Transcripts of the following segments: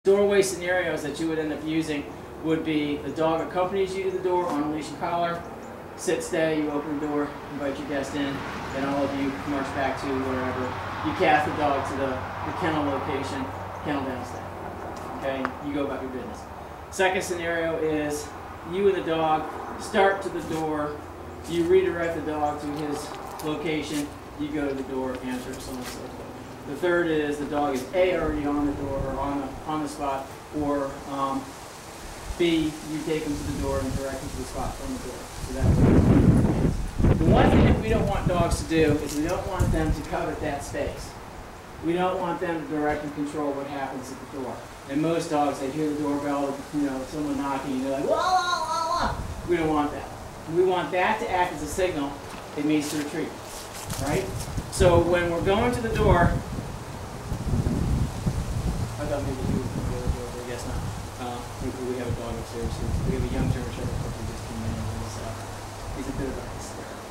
doorway scenarios that you would end up using would be the dog accompanies you to the door on a leash and collar, sit, stay, you open the door, invite your guest in, then all of you march back to wherever. You cast the dog to the kennel location, kennel down, stay. Okay, you go about your business. Second scenario is you and the dog start to the door, you redirect the dog to his location, you go to the door, answer, so on and so forth. The third is the dog is A, already on the door or on the spot, or B, you take him to the door and direct him to the spot from the door. So that way. The one thing that we don't want dogs to do is we don't want them to covet that space. We don't want them to direct and control what happens at the door. And most dogs, they hear the doorbell, someone knocking, and they're like, wah, wah, wah, wah. We don't want that. We want that to act as a signal it means to retreat, right? So when we're going to the door, I thought maybe you would go to the door, but I guess not. We have a dog upstairs. We have a young German Shepherd puppy who just came in, and he's a bit of a hysterical.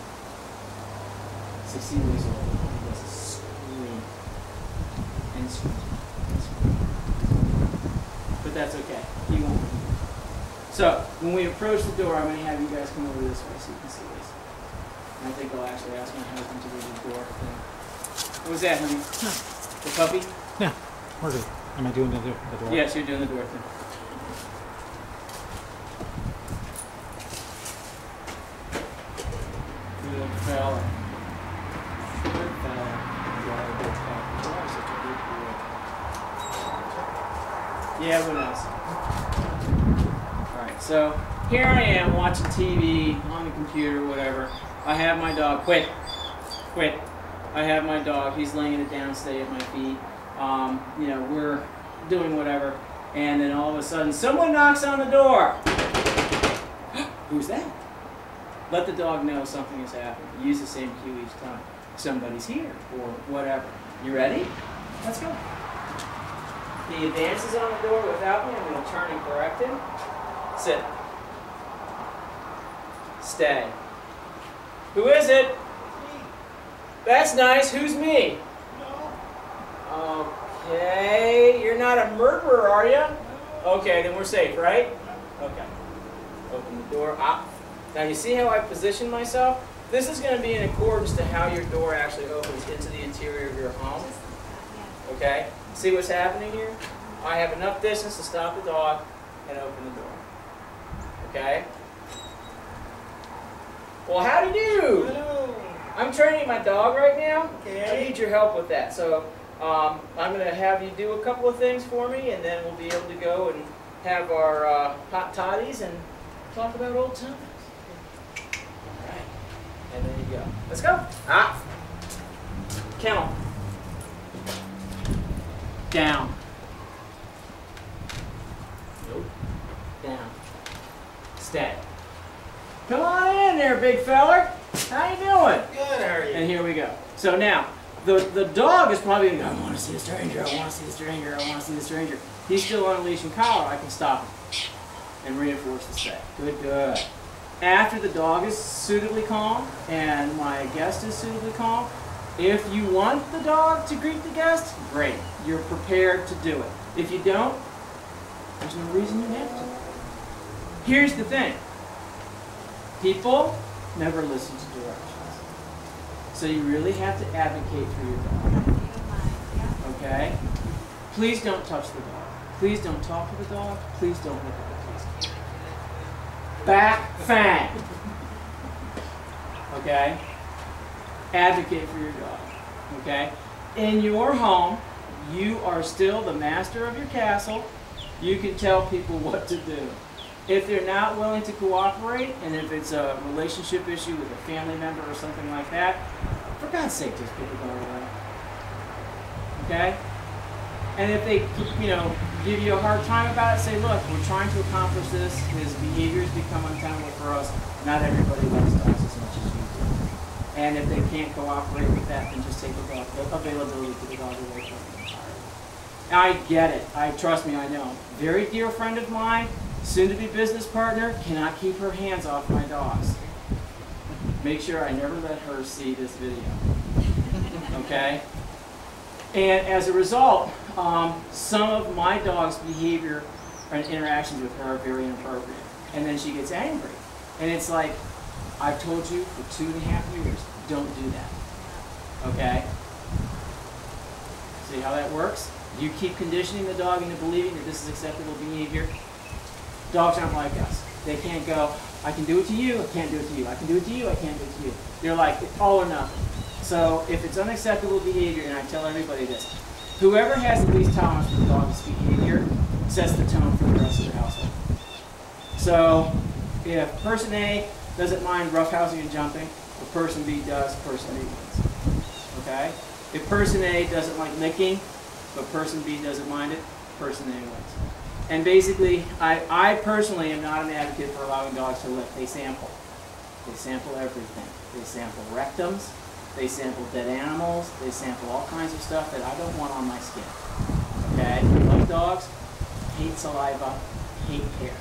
16 weeks old, he does scream and scream and scream. But that's okay. He won't. So when we approach the door, I'm going to have you guys come over this way so you can see this. And I think I'll actually ask my husband to leave the door. What was that, honey? The puppy? Yeah. We're good. Am I doing the door? Yes, you're doing the door thing. Good fella. Good fella. Yeah, what else? Alright, so here I am watching TV on the computer, whatever. I have my dog. Quit. Quit. I have my dog. He's laying it down, stay at my feet. We're doing whatever. And then all of a sudden, someone knocks on the door. Who's that? Let the dog know something has happened. Use the same cue each time. Somebody's here, or whatever. You ready? Let's go. He advances on the door without me. I'm going to turn and correct him. Sit. Stay. Who is it? That's nice. Who's me? No. Okay. You're not a murderer, are you? Okay, then we're safe, right? Okay. Open the door. Now you see how I position myself? This is going to be in accordance to how your door actually opens into the interior of your home. Okay? See what's happening here? I have enough distance to stop the dog and open the door. Okay? Well, how do you do? Hello. I'm training my dog right now. Okay. I need your help with that. So I'm going to have you do a couple of things for me, and then we'll be able to go and have our hot toddies and talk about old times. All right. And there you go. Let's go. Kennel. Down. Nope. Down. Stay. Come on in there, big feller. How you doing? Good, how are you? And here we go. So now, the dog is probably going to go, I want to see a stranger, I want to see a stranger, I want to see the stranger. He's still on a leash and collar. I can stop him and reinforce the stay. Good, good. After the dog is suitably calm and my guest is suitably calm, if you want the dog to greet the guest, great. You're prepared to do it. If you don't, there's no reason you have to. Here's the thing. People never listen to directions. So you really have to advocate for your dog. Okay? Please don't touch the dog. Please don't talk to the dog. Please don't look at the keys. Back fang. Okay? Advocate for your dog. Okay? In your home, you are still the master of your castle. You can tell people what to do. If they're not willing to cooperate, and if it's a relationship issue with a family member or something like that, for God's sake, just pick the dog away. Okay? And if they, give you a hard time about it, say, look, we're trying to accomplish this. His behaviors become untenable for us. Not everybody loves dogs as much as you do. And if they can't cooperate with that, then just take the dog, availability to the dog away from them entirely. I get it. Trust me, I know. Very dear friend of mine, soon-to-be business partner, cannot keep her hands off my dogs. Make sure I never let her see this video. Okay? And as a result, some of my dog's behavior and interactions with her are very inappropriate. And then she gets angry. And it's like, I've told you for 2.5 years, don't do that. Okay? See how that works? You keep conditioning the dog into believing that this is acceptable behavior. Dogs aren't like us. They can't go, I can do it to you, I can't do it to you. I can do it to you, I can't do it to you. They're like, it's all or nothing. So if it's unacceptable behavior, and I tell everybody this, whoever has the least tolerance for the dog's behavior sets the tone for the rest of the household. So if person A doesn't mind roughhousing and jumping, but person B does, person B wins. Okay? If person A doesn't like licking, but person B doesn't mind it, person A wins. And basically, I personally am not an advocate for allowing dogs to lick. They sample. They sample everything. They sample rectums. They sample dead animals. They sample all kinds of stuff that I don't want on my skin. Okay? Like dogs, hate saliva, hate hair.